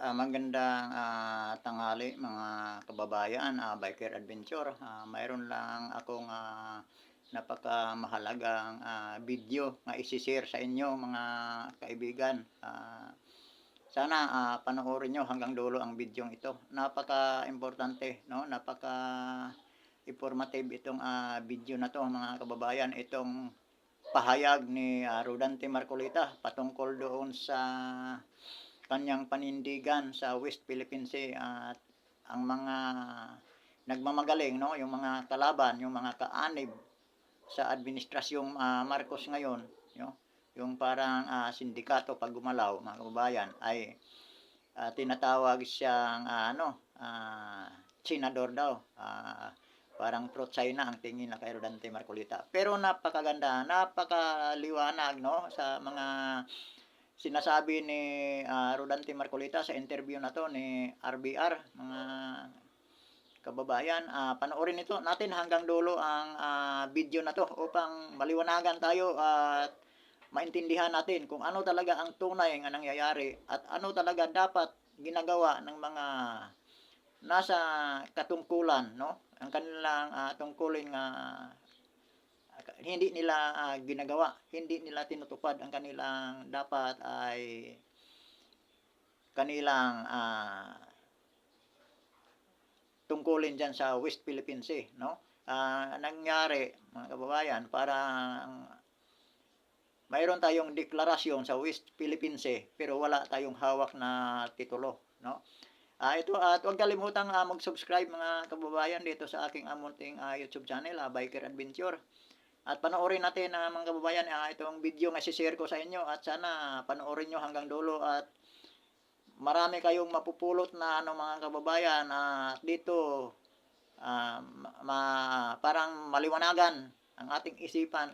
Magandang tanghali mga kababayan, biker adventure. Mayroon lang akong napakamahalagang video na isi-share sa inyo mga kaibigan. Sana panoorin nyo hanggang dulo ang video ito. Napaka-importante, no? Napaka-informative itong video na to mga kababayan. Itong pahayag ni Rodante Marcolita patungkol doon sa kanyang panindigan sa West Philippine Sea at ang mga nagmamagaling, no, yung mga kalaban, yung mga kaanib sa administrasyong Marcos ngayon, yung parang sindikato pag gumalaw mga kababayan ay tinatawag siyang senador daw. Parang pro China ang tingin na kay Rodante Marcolita. Pero napakaganda, napakaliwanag, no, sa mga sinasabi ni Rodante Marcolita sa interview na to ni RBR. Mga kababayan, panoorin ito natin hanggang dulo ang video na to upang maliwanagan tayo at maintindihan natin kung ano talaga ang tunay nga nangyayari at ano talaga dapat ginagawa ng mga nasa katungkulan, no, ang kanilang tungkulin nga hindi nila ginagawa, hindi nila tinutupad ang kanilang dapat ay kanilang tungkulin dyan sa West Philippine Sea, no? Nangyari mga kababayan, parang mayroon tayong deklarasyon sa West Philippine Sea pero wala tayong hawak na titulo, no? Ito at huwag kalimutang mag-subscribe mga kababayan dito sa aking munting YouTube channel, Biker Adventure. At panoorin natin mga kababayan itong video na i-share ko sa inyo at sana panoorin nyo hanggang dulo at marami kayong mapupulot na mga kababayan at dito parang maliwanagan ang ating isipan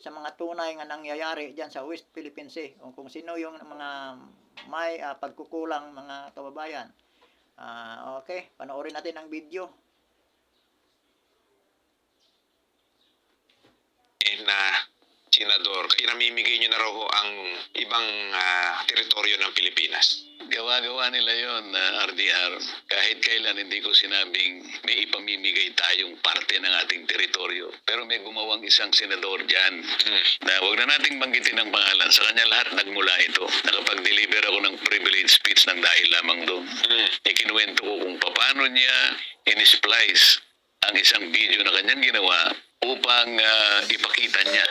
sa mga tunay nga nangyayari diyan sa West Philippine Sea kung sino yung mga may pagkukulang mga kababayan. Okay, panoorin natin ang video. Na senador, pinamimigay nyo na raw ho ang ibang teritoryo ng Pilipinas. Gawa-gawa nila yon na RDR. Kahit kailan hindi ko sinabing may ipamimigay tayong parte ng ating teritoryo. Pero may gumawang isang senador dyan na huwag na nating banggitin ang pangalan. Sa kanya lahat nagmula ito. Nakapag-deliver ako ng privilege speech ng dahil lamang doon. Ikinuwento ko kung paano niya in-splice ang isang video na kanyang ginawa upang ipakita niya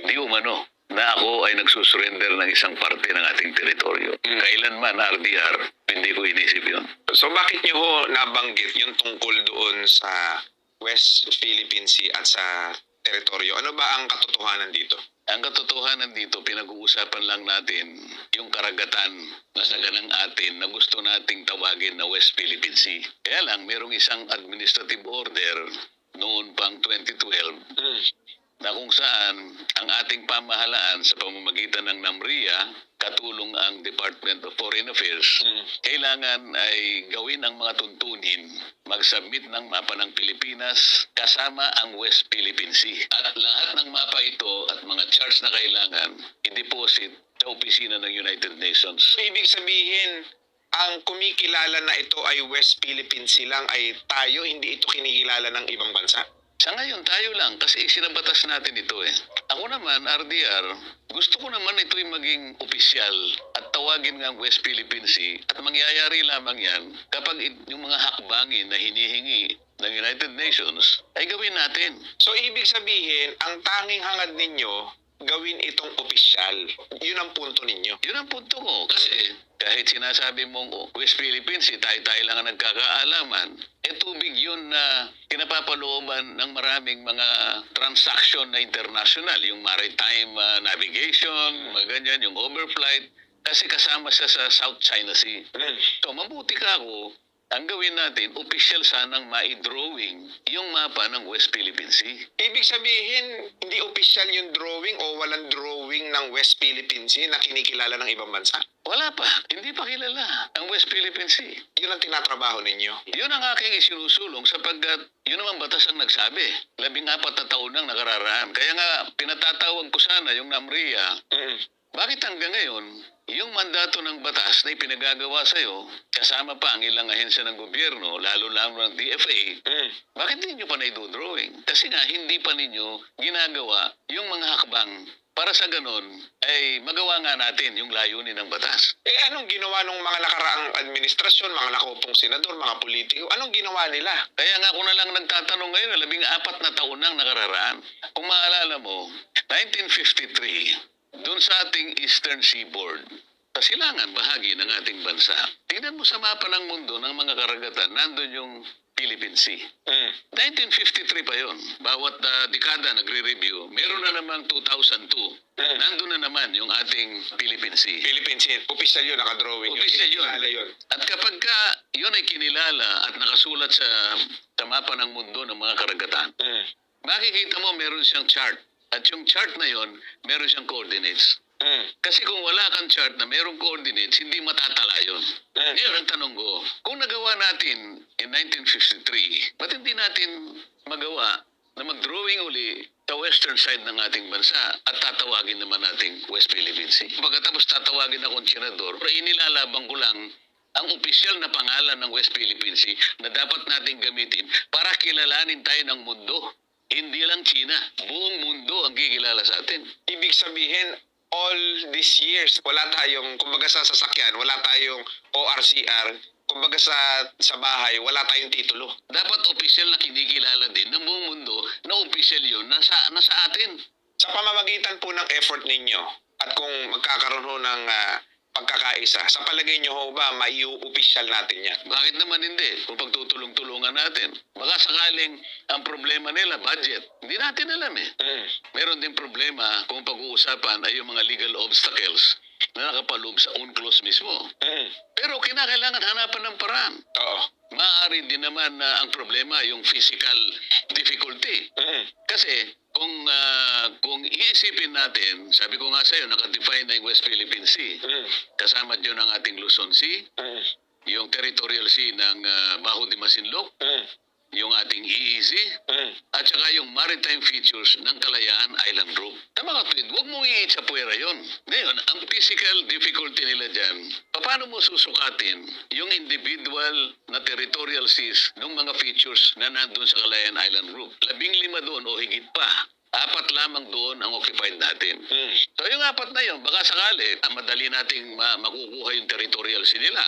di umano na ako ay nagsusurrender ng isang parte ng ating teritoryo. Kailanman, RDR, hindi ko inisip yun. So bakit nyo ho nabanggit yung tungkol doon sa West Philippine Sea at sa teritoryo? Ano ba ang katotohanan dito? Ang katotohanan dito, pinag-uusapan lang natin yung karagatan na sa ganang atin na gusto nating tawagin na West Philippine Sea. Kaya lang, merong isang administrative order noon pang 2012 na kung saan ang ating pamahalaan sa pamamagitan ng NAMRIA, katulong ang Department of Foreign Affairs, kailangan ay gawin ang mga tuntunin, mag-submit ng mapa ng Pilipinas kasama ang West Philippine Sea. At lahat ng mapa ito at mga charts na kailangan, i-deposit sa opisina ng United Nations. So, ibig sabihin, ang kumikilala na ito ay West Philippine Sea lang ay tayo, hindi ito kinikilala ng ibang bansa? Sa ngayon, tayo lang kasi sinabatas natin ito eh. Ako naman, RDR, gusto ko naman ito'y maging opisyal at tawagin ng West Philippine Sea at mangyayari lamang yan kapag yung mga hakbangin na hinihingi ng United Nations ay gawin natin. So, ibig sabihin, ang tanging hangad ninyo, gawin itong opisyal. Yun ang punto ninyo. Yun ang punto ko kasi kahit sinasabi mong West Philippines, tayo lang ang nagkakaalaman, tubig yun na pinapapalooban ng maraming mga transaction na international, yung maritime navigation, mga ganyan, yung overflight, kasi kasama siya sa South China Sea. So mabuti ka ako, ang gawin natin, official sanang ma-drawing yung mapa ng West Philippine Sea. Ibig sabihin, hindi official yung drawing o walang drawing ng West Philippine Sea na kinikilala ng ibang bansa? Wala pa. Hindi pa kilala ang West Philippine Sea. Yun ang tinatrabaho ninyo? Yun ang aking isinusulong sapagkat yun naman batas ang nagsabi. 14 na taon nang nakararaan. Kaya nga, pinatatawag ko sana yung NAMRIA Bakit hanggang ngayon, yung mandato ng batas na ipinagagawa sa'yo, kasama pa ang ilang ahensya ng gobyerno, lalo-lalo ng DFA, bakit hindi nyo pa na-drawing? Kasi nga, hindi pa ninyo ginagawa yung mga hakbang para sa ganon ay magawa nga natin yung layunin ng batas. Anong ginawa ng mga nakaraang administrasyon, mga nakupong senador, mga politiko? Anong ginawa nila? Kaya nga ako na lang nagtatanong ngayon, 14 na taon nang nakararaan. Kung maalala mo, 1953, doon sa ating Eastern Seaboard, sa silangan bahagi ng ating bansa, tingnan mo sa mapa ng mundo ng mga karagatan, nandun yung Philippine Sea. 1953 pa yon. Bawat dekada nagre-review. Meron na naman 2002. Nandun na naman yung ating Philippine Sea. Philippines, official yun, nakadrawing yun. Official yun. Kilala yun. At kapag ka yun ay kinilala at nakasulat sa mapa ng mundo ng mga karagatan, makikita mo meron siyang chart. At yung chart na yon, meron siyang coordinates. Kasi kung wala kang chart na merong coordinates, hindi matatala yun. Ngayon ang tanong ko, kung nagawa natin in 1953, ba't hindi natin magawa na mag-drawing uli sa western side ng ating bansa at tatawagin naman nating West Philippine Sea? Pagkatapos tatawagin akong senador, inilalaban ko lang ang opisyal na pangalan ng West Philippine Sea na dapat nating gamitin para kilalanin tayo ng mundo. Hindi lang China, buong mundo ang kikilala sa atin. Ibig sabihin, all these years, wala tayong, kumbaga sa sasakyan, wala tayong ORCR, kumbaga sa bahay, wala tayong titulo. Dapat opisyal na kinikilala din ng buong mundo na opisyal yun nasa atin. Sa pamamagitan po ng effort ninyo, at kung magkakaroon ho ng pagkakaisa, sa palagay nyo ho ba, maiu-opisyal natin yan? Bakit naman hindi? Kung pagtutulong-tulungan natin. Baka sakaling ang problema nila, budget. Hindi natin alam eh. Meron din problema kung pag-uusapan ay yung mga legal obstacles na nakapaloob sa UNCLOS mismo. Pero kinakailangan hanapan ng paraan. Oo. Maaari din naman na ang problema yung physical difficulty. Kasi kung iisipin natin, sabi ko nga sa'yo, nakadefine na yung West Philippine Sea. Kasama dyan ang ating Luzon Sea, yung territorial sea ng Bajo de Masinloc, yung ating EEZ, at saka yung maritime features ng Kalayaan Island Group. Tama ka, Twin, huwag mong iit sa puwera yun. Ngayon, ang physical difficulty nila dyan, paano mo susukatin yung individual na territorial seas ng mga features na nandun sa Kalayaan Island Group? 15 doon o higit pa. 4 lamang doon ang occupied natin. So yung 4 na yun, baka sakali, madali nating makukuha yung territorial sea nila.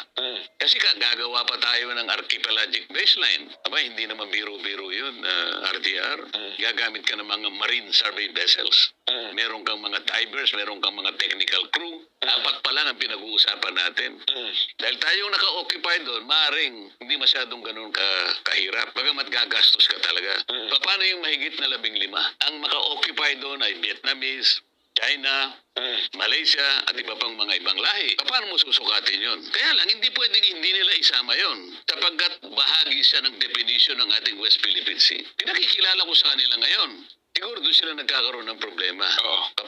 Kasi gagawa pa tayo ng archipelagic baseline. Aba, hindi naman biro-biro yun, RTR. Gagamit ka ng mga marine survey vessels. Meron kang mga divers, meron kang mga technical crew. 4 pa lang ang pinag-uusapan natin. Dahil tayong naka-occupy doon, maaaring hindi masyadong ganun kahirap. Bagamat gagastos ka talaga. Paano yung mahigit na 15? Ang maka-occupy doon ay Vietnamese, China, Malaysia, at iba pang mga ibang lahi. Paano mo susukatin yun? Kaya lang, hindi pwedeng hindi nila isama yun. Sapagkat bahagi siya ng definition ng ating West Philippine Sea. Pinakikilala ko sa kanila ngayon. Siguro doon sila nagkakaroon ng problema.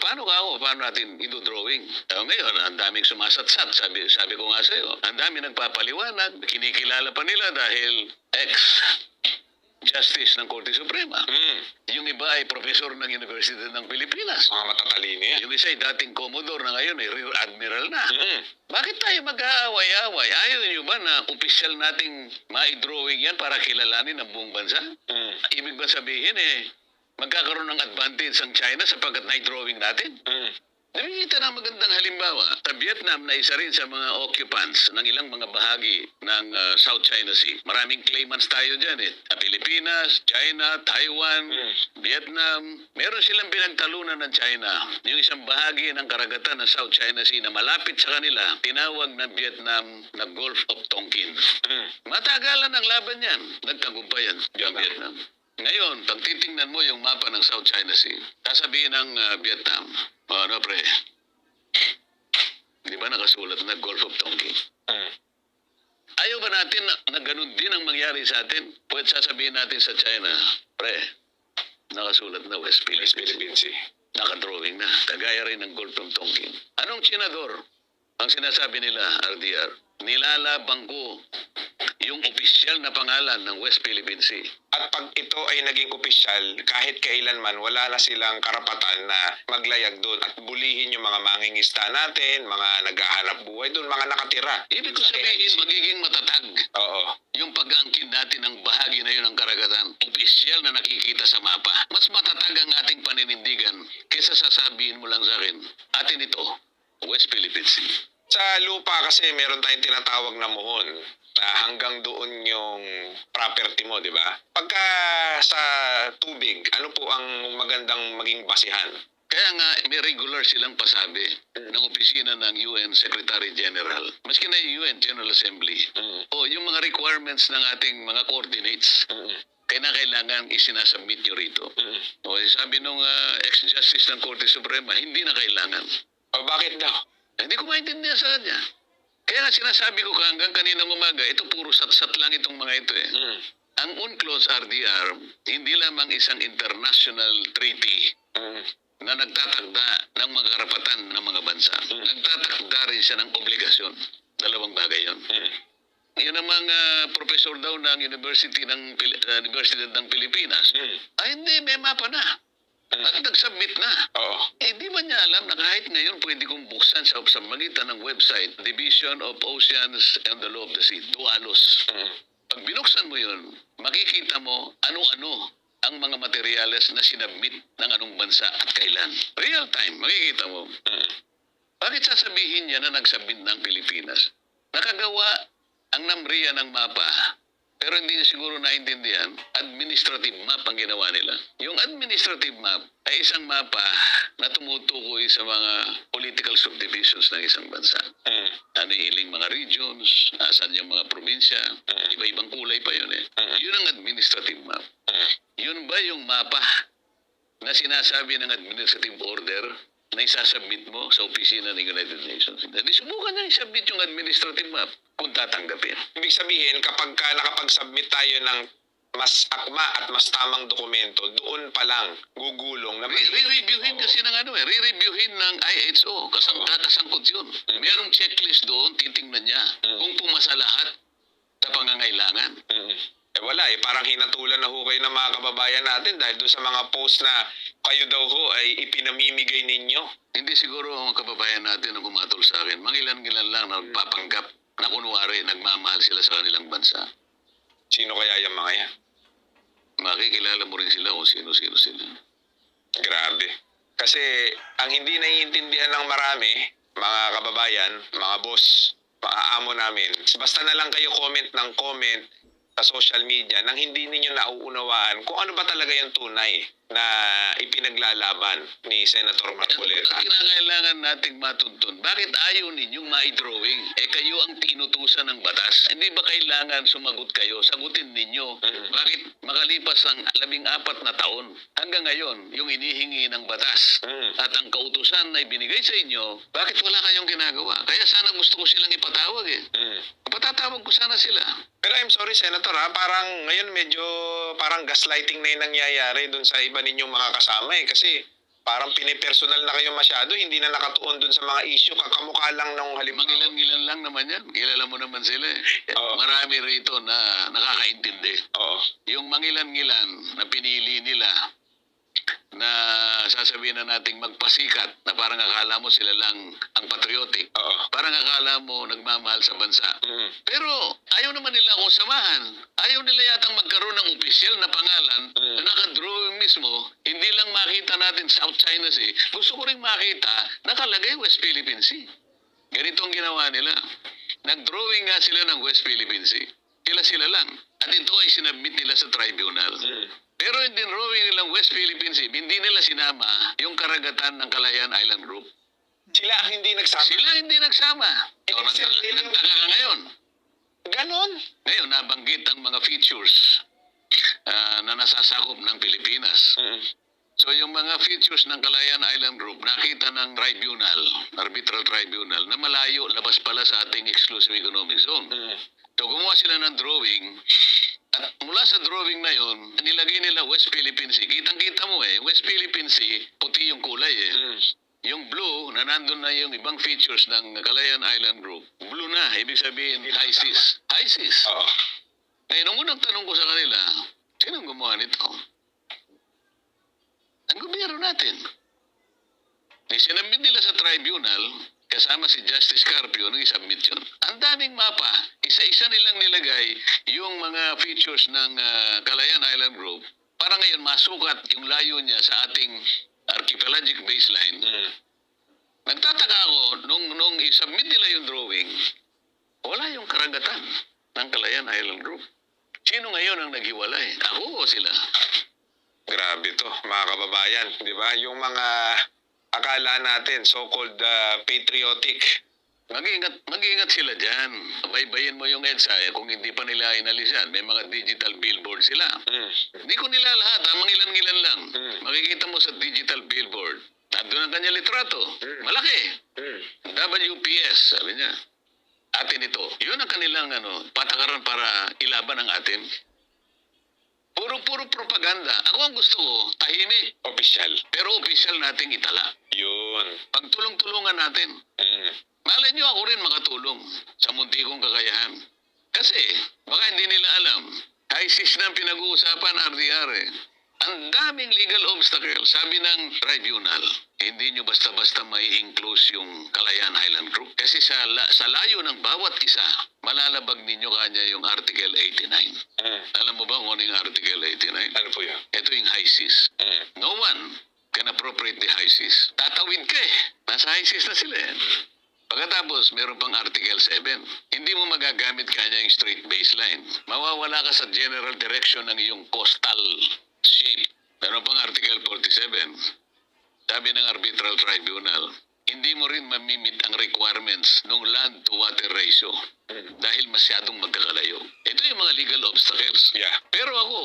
Paano paano natin idodrawing? Ngayon, ang daming sumasatsat. Sabi ko nga sa'yo, ang daming nagpapaliwanag. Kinikilala pa nila dahil Justice ng Korte Suprema. Yung iba ay profesor ng University ng Pilipinas. Mga matatalino yan. Yung isa ay dating Commodore na ngayon ay Rear Admiral na. Bakit tayo mag-aaway-away? Ayaw nyo ba na opisyal nating ma-drawing yan para kilalanin ang buong bansa? Ibig ba sabihin magkakaroon ng advantage ang China sapagkat na-drawing natin? Namimita ng magandang halimbawa, sa Vietnam na isa rin sa mga occupants ng ilang mga bahagi ng South China Sea. Maraming claimants tayo dyan Pilipinas, China, Taiwan, Vietnam. Meron silang pinagtalunan ng China. Yung isang bahagi ng karagatan ng South China Sea na malapit sa kanila, tinawag ng Vietnam na Gulf of Tonkin. Matagalan ang laban yan. Nagtagumpay yan, yung Vietnam. Ngayon, pag titingnan mo yung mapa ng South China Sea, sasabihin ng Vietnam, ano pre, di ba nakasulat na Gulf of Tonkin? Ayaw ba natin na ganun din ang mangyari sa atin? Pwede sasabihin natin sa China, pre, nakasulat na West Philippine Sea. Nakadrawing na, kagaya rin ng Gulf of Tonkin. Anong senador ang sinasabi nila, RDR? Nilalabang ko yung opisyal na pangalan ng West Philippine Sea. At pag ito ay naging opisyal, kahit kailanman, wala na silang karapatan na maglayag doon at bulihin yung mga mangingisda natin, mga naghahanap buhay doon, mga nakatira. Ibig ko sabihin, magiging matatag Oo. yung pag-aangkin natin ng bahagi na yun ng karagatan. Opisyal na nakikita sa mapa. Mas matatag ang ating paninindigan kaysa sasabihin mo lang sa akin, atin ito, West Philippine Sea. Sa lupa kasi meron tayong tinatawag na muhon na hanggang doon yung property mo, di ba? Pagka sa tubig, ano po ang magandang maging basihan? Kaya nga, may regular silang pasabi ng opisina ng UN Secretary General, maski na yung UN General Assembly. Mm. O yung mga requirements ng ating mga coordinates, kailangan isinasubmit nyo rito. Mm. O sabi nung ex-justice ng Korte Suprema, hindi na kailangan. O bakit daw? Hindi ko maintindihan sa kanya. Kaya nga sinasabi ko hanggang kaninang umaga, ito puro sat-sat lang itong mga ito eh. Mm. Ang UNCLOS RDR, hindi lamang isang international treaty Mm. na nagtatakda ng mga karapatan ng mga bansa. Nagtatakda rin siya ng obligasyon. Dalawang bagay yun. Mm. Yun ang mga professor daw ng Universidad ng Pilipinas. Mm. Ay hindi, may mapa na. At nag-submit na. Oo. Di ba niya alam na kahit ngayon pwede kong buksan sa magitan ng website, Division of Oceans and the Law of the Sea, DUALOS. Mm. Pag binuksan mo yun, makikita mo ano-ano ang mga materyales na sinabmit ng anong bansa at kailan. Real time, makikita mo. Mm. Bakit sasabihin niya na nagsabit ng Pilipinas? Nakagawa ang NAMRIA ng mapa, pero hindi niya siguro naintindihan, administrative map ang ginawa nila. Yung administrative map ay isang mapa na tumutukoy sa mga political subdivisions ng isang bansa. Mm. Ano yung iling mga regions, asan yung mga probinsya, iba-ibang kulay pa yun eh. Yun ang administrative map. Mm. Yun ba yung mapa na sinasabi ng administrative order na isasubmit mo sa opisina ng United Nations? Hindi, subukan niya isubmit yung administrative map kung tatanggapin. Ibig sabihin, kapag ka nakapag-submit tayo ng mas akma at mas tamang dokumento, doon pa lang gugulong na Re-reviewin kasi ng re-reviewin ng IHO, kasangkot yun. Merong checklist doon, titingnan niya kung pumasa lahat sa pangangailangan. Mm. Eh wala eh, parang hinatulan na ho kayo ng mga kababayan natin dahil doon sa mga post na kayo daw ho ay ipinamimigay ninyo. Hindi siguro ang kababayan natin na bumatol sa akin, mangilan-ngilan lang na nagpapanggap na kunwari nagmamahal sila sa kanilang bansa. Sino kaya yung mga yan? Makikilala mo rin sila kung sino-sino sila. Grabe. Kasi ang hindi naiintindihan ng marami, mga kababayan, mga boss, mga amo namin, basta na lang kayo comment ng comment sa social media nang hindi ninyo nauunawaan kung ano ba talaga yung tunay na ipinaglalaban ni Senator Marcoleta. At kinakailangan nating matuntun, bakit ayaw ninyong ma-drawing? Kayo ang tinutusan ng batas. Hindi ba kailangan sumagot kayo? Sagutin ninyo. Bakit makalipas ang 14 na taon, hanggang ngayon, yung inihingi ng batas at ang kautusan na ibinigay sa inyo, bakit wala kayong ginagawa? Kaya sana gusto ko silang ipatawag eh. Patatawag ko sana sila. Pero I'm sorry, Senator, parang ngayon medyo parang gaslighting na yung nangyayari dun sa iba ninyong mga kasama eh. Kasi parang pinipersonal na kayo masyado, hindi na nakatuon dun sa mga issue, kakamukha lang nung halimbawa. Mangilan-ngilan lang naman yan. Kilala mo naman sila eh. Oo. Marami rito na nakakaintindi. Oo. Yung mangilan-ngilan na pinili nila na sasabihin na nating magpasikat na parang akala mo sila lang ang patriotic. Oo. Parang akala mo nagmamahal sa bansa. Mm. Pero ayaw naman nila akong samahan. Ayaw nila yatang magkaroon ng opisyal na pangalan na nakadrawing mismo. Hindi lang makita natin South China Sea. Gusto ko rin makita nakalagay West Philippine Sea. Ganito ang ginawa nila. Nagdrawing nga sila ng West Philippine Sea. Sila lang. At ito ay sinabmit nila sa tribunal. Pero yung dinrawing nilang West Philippine Sea, hindi nila sinama yung karagatan ng Kalayaan Island Group. Sila ang hindi nagsama. Sila hindi nagsama. So, nagtaka ka ngayon. Ganon. Ngayon, nabanggit ang mga features na nasasakop ng Pilipinas. So, yung mga features ng Kalayaan Island Group, nakita ng tribunal, arbitral tribunal, na malayo, labas pala sa ating exclusive economic zone. So, gumawa sila ng drawing. At mula sa drawing na yon, nilagay nila West Philippine Sea. Kitang-kita mo eh, West Philippine Sea, puti yung kulay eh. yung blue na nandun na yung ibang features ng Calayan Island Group, blue na, ibig sabihin Hindi high tama. seas. High seas. Oo. Ngayon, nung unang tanong ko sa kanila, sinong gumawa nito? Ang gobyerno natin. Sinabit nila sa tribunal, kasama si Justice Carpio, nung isubmit yun. Ang daming mapa, isa-isa nilang nilagay yung mga features ng Calayan Island Group para ngayon masukat yung layo niya sa ating archipelagic baseline. Mm. Nagtataka ako, nung isubmit nila yung drawing, wala yung karagatan ng Calayan Island Group. Sino ngayon ang naghiwalay? Ako o sila? Grabe to, mga kababayan. Di ba? Yung mga akala natin, so-called patriotic. Mag-ingat sila dyan. Baybayin mo yung EDSA kung hindi pa nila inalis yan. May mga digital billboard sila. Mm. Hindi ko nila lahat, mga ilan-ilan lang. Mm. Makikita mo sa digital billboard. Nandun ang kanya litrato. Mm. Malaki. Mm. WPS, sabi niya. Atin ito. Yun ang kanilang patakaran para ilaban ang atin. Puro propaganda. Ako ang gusto ko, tahimik. Official. Pero official nating itala. Yun. Pagtulong-tulungan natin. Mm. Malay nyo ako rin makatulong sa munti kong kakayahan. Kasi, baka hindi nila alam, high seas na ang pinag-uusapan, RDR eh. Ang daming legal obstacle. Sabi ng tribunal, hindi nyo basta-basta may include yung Calayan Island Group. Kasi sa layo ng bawat isa, malalabag ninyo kanya yung Article 89. Mm. Alam mo ba kung ano yung Article 89? Ano po yun? Ito yung high seas. Mm. No one can appropriate the high seas. Tatawid ka eh. Nasa high seas na sila eh. Pagkatapos, meron pang Article 7. Hindi mo magagamit kanya yung straight baseline. Mawawala ka sa general direction ng iyong coastal shape. Meron pang Article 47. Sabi ng arbitral tribunal, hindi mo rin mamimit ang requirements ng land to water ratio dahil masyadong magkakalayo. Ito yung mga legal obstacles. Yeah. Pero ako,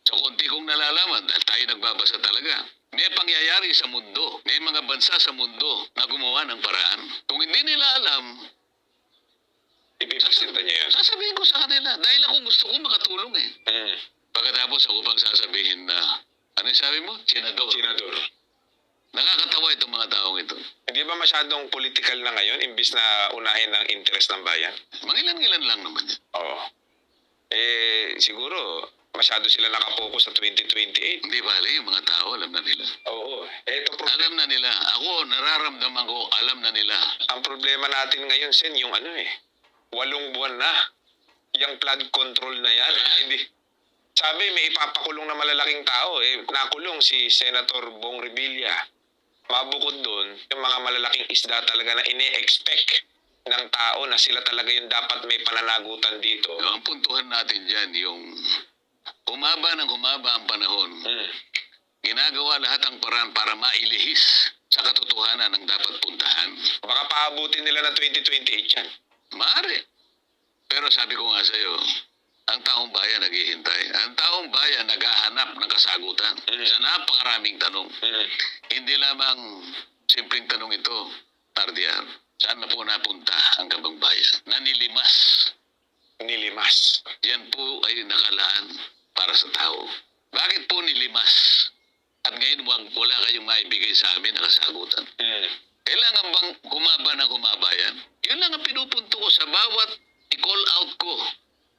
sa konti kong nalalaman, dahil tayo nagbabasa talaga, may pangyayari sa mundo, may mga bansa sa mundo na gumawa ng paraan. Kung hindi nila alam, Ipipresenta niya yun. sasabihin ko sa kanila, dahil ako gusto ko makatulong eh. Mm. Pagkatapos ako pang sasabihin na, ano yung sabi mo? Senador. Senador. Nakakatawa itong mga taong ito. Hindi ba masyadong political na ngayon imbis na unahin ang interest ng bayan? Mangilan-ngilan lang naman yan. Oo. Siguro, masyado sila nakapokus sa 2028. Hindi bali, yung mga tao, alam na nila. Oo. Ito Alam na nila. Ako, nararamdaman ko, alam na nila. ang problema natin ngayon, Sen, yung 8 buwan na. Yung flood control na yan. Hindi. Sabi, may ipapakulong na malalaking tao. Nakulong si Senator Bong Revilla. Mabukod doon, yung mga malalaking isda talaga na ine-expect ng tao na sila talaga yung dapat may pananagutan dito. Ang puntuhan natin dyan, yung humaba ng humaba ang panahon. Mm. Ginagawa lahat ang paraan para mailihis sa katotohanan ng dapat puntahan. Baka paabutin nila ng 2028 yan. Maaari. Pero sabi ko nga sa'yo, ang taong bayan naghihintay. Ang taong bayan naghahanap ng kasagutan sa napakaraming tanong. Mm. Hindi lamang simpleng tanong ito, RDR. Saan na po napunta ang kabang bayan? Nanilimas. Nilimas. Yan po ay nakalaan para sa tao. Bakit po nilimas? At ngayon wala kayong maibigay sa amin na kasagutan. Mm. Kailangan bang humaba ng humaba yan? Yun lang ang pinupunto ko sa bawat i-call out ko.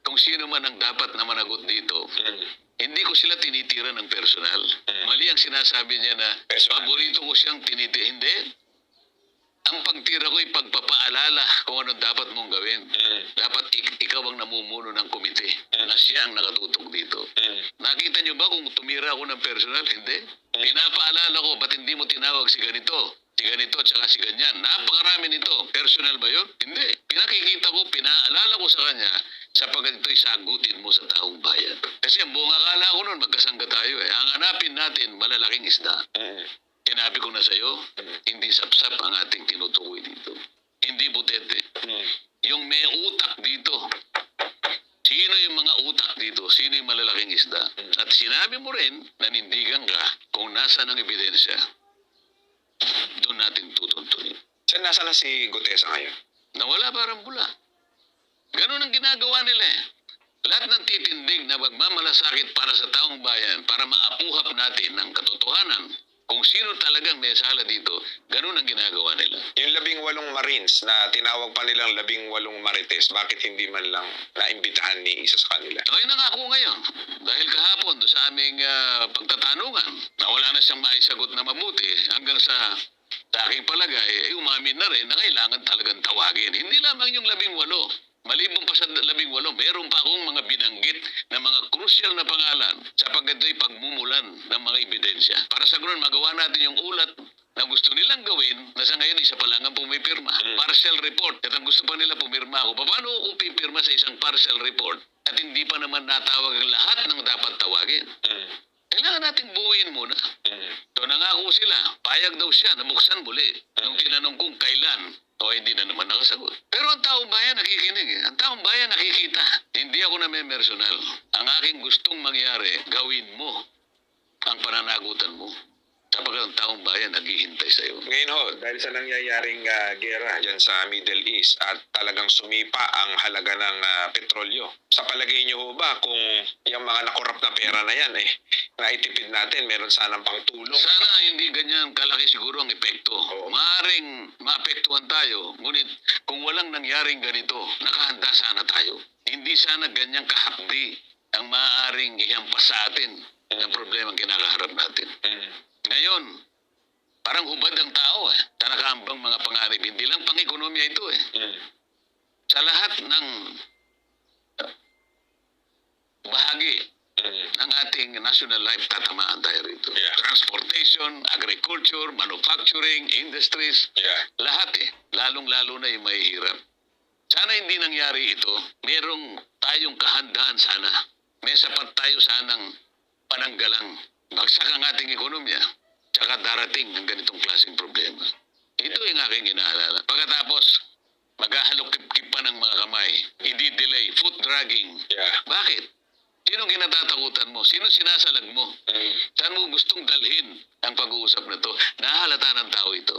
Kung sino man ang dapat na managot dito. Mm. Hindi ko sila tinitira ng personal. Mali ang sinasabi niya na Personal. paborito ko siyang tinitira. Hindi. Ang pagtira ko ay pagpapaalala kung anong dapat mong gawin. Mm. Dapat ikaw ang namumuno ng komite na siya ang nakatutok dito. Mm. Nakita niyo ba kung tumira ako ng personal? Hindi. Pinapaalala ko, ba't hindi mo tinawag si ganito? Si ganito, tsaka si ganyan. Napakarami nito. Personal ba yun? Hindi. Pinakikita ko, pinaalala ko sa kanya, sapagkat ito'y sagutin mo sa taong bayan. Kasi ang buong akala ko nun, magkasangga tayo eh. Ang hanapin natin, malalaking isda. Mm. Sinabi ko na sa'yo, hindi sapsap ang ating tinutukoy dito. Hindi butete. Mm. Yung may utak dito. Sino yung mga utak dito? Sino yung malalaking isda? At sinabi mo rin, nanindigan ka kung nasa ng ebidensya. Doon natin tutuntunin. Sen, nasa na si Gutesa ngayon? Nawala parang bula. Ganun ang ginagawa nila eh. Lahat ng titindig na magmamalasakit para sa taong bayan, para maapuhap natin ang katotohanan Kung sino talagang may sala dito, ganun ang ginagawa nila. Yung 18 Marines na tinawag pa nilang 18 Marites, bakit hindi man lang naimbitahan ni isa sa kanila? Okay na nga ako ngayon. Dahil kahapon do sa aming pagtatanungan, na wala na siyang maisagot na mabuti hanggang sa aking palagay, ay umamin na rin na kailangan talagang tawagin. Hindi lamang yung 18. Maliban pa sa 18, meron pa akong mga binanggit na mga crucial na pangalan sapagkat ito'y pagmumulan ng mga ebidensya. Para sa ganun, magawa natin yung ulat na gusto nilang gawin na sa ngayon isa pa lang ang pumipirma. Partial report. At ang gusto pa nila pumirma ako. Paano ako pipirma sa isang partial report at hindi pa naman natawag ang lahat ng dapat tawagin? Kailangan natin buuin muna. So nangako sila, payag daw siya na buksan muli. Nung tinanong kung kailan, hindi na naman nakasagot. Pero ang taong bayan nakikinig eh. Ang taong bayan nakikita. Hindi ako namemersonal. Ang aking gustong mangyari, gawin mo ang pananagutan mo. Sapagkat ang taong bayan naghihintay sa iyo. Ngayon ho, dahil sa nangyayaring gera dyan sa Middle East at talagang sumipa ang halaga ng petrolyo, sa palagay niyo ho ba kung yung mga nakorap na pera na yan naitipid natin, meron sanang pangtulong? Sana hindi ganyan kalaki siguro ang epekto. Maaring maapektuhan tayo, ngunit kung walang nangyaring ganito, nakahanda sana tayo. Hindi sana ganyang kahapdi ang maaaring ihampas sa atin ng problema ang kinakaharap natin. Ngayon, parang hubad ang tao sa nakaambang mga panganib. Hindi lang pang-ekonomiya ito Sa lahat ng bahagi ng ating national life, tatamaan tayo rito. Yeah. Transportation, agriculture, manufacturing, industries, lahat lalong-lalo na yung mahihirap. Sana hindi nangyari ito. Merong tayong kahandaan sana. May sapat tayo sanang pananggalang. Bagsak ang ating ekonomiya. Tsaka darating ang ganitong klaseng problema. Ito yung aking inaalala. Pagkatapos, maghahalok-kip-kip pa ng mga kamay. Hindi delay, foot dragging. Bakit? Sinong kinatatakutan mo? Sino sinasalag mo? Saan mo gustong dalhin ang pag-uusap na to? Nahalata ng tao ito.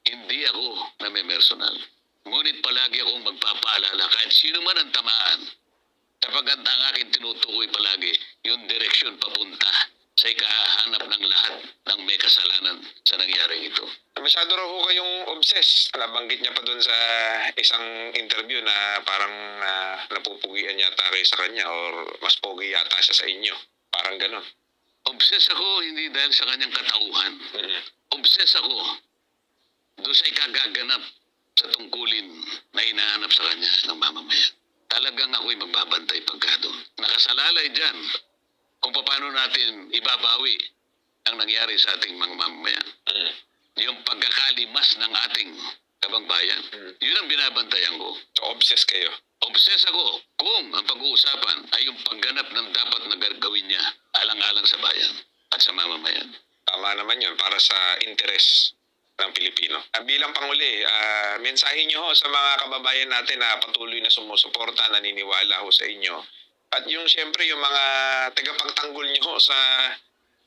Hindi ako namemersonal. Ngunit palagi akong magpapaalala kahit sino man ang tamaan. Sapagkat ang aking tinutukoy palagi, yung direksyon papunta sa ikahanap ng lahat ng may kasalanan sa nangyaring ito. Masyado raw ho kayong obsessed. Nabanggit niya pa doon sa isang interview na parang napupugian yata kayo sa kanya or mas pogi yata siya sa inyo. Parang ganon. Obsess ako hindi dahil sa kanyang katauhan. Obsess ako doon sa ikagaganap sa tungkulin na hinahanap sa kanya ng mamamayan. Talagang ako'y magbabantay pagka doon. Nakasalalay dyan kung paano natin ibabawi ang nangyari sa ating mga mamamayan. Yung pagkakalimas ng ating kabangbayan. Yun ang binabantayan ko. So obsessed kayo. Obsess ako kung ang pag-uusapan ay yung pagganap ng dapat na gagawin niya alang-alang sa bayan at sa mamamayan. Tama naman yun para sa interes ng Pilipino. Bilang Panguli, mensahe nyo ho sa mga kababayan natin na patuloy na sumusuporta, naniniwala ho sa inyo. At yung siyempre yung mga tagapagtanggol nyo ho sa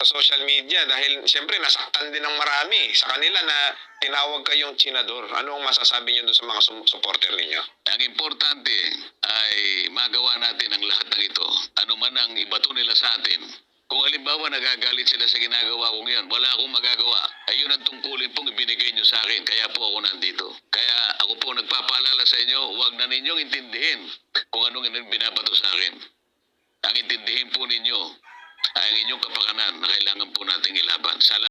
social media dahil siyempre nasaktan din ng marami sa kanila na tinawag kayong tsinador. Ano ang masasabi niyo doon sa mga supporter ninyo? Ang importante ay magawa natin ang lahat ng ito. Ano man ang ibato nila sa atin. Kung halimbawa nagagalit sila sa ginagawa kong yan, wala akong magagawa. Ayun ang tungkulin pong ibinigay nyo sa akin. Kaya po ako nandito. Kaya ako po nagpapaalala sa inyo, huwag na ninyong intindihin kung anong binabato sa akin. Ang intindihin po ninyo ay ang inyong kapakanan na kailangan po nating ilaban.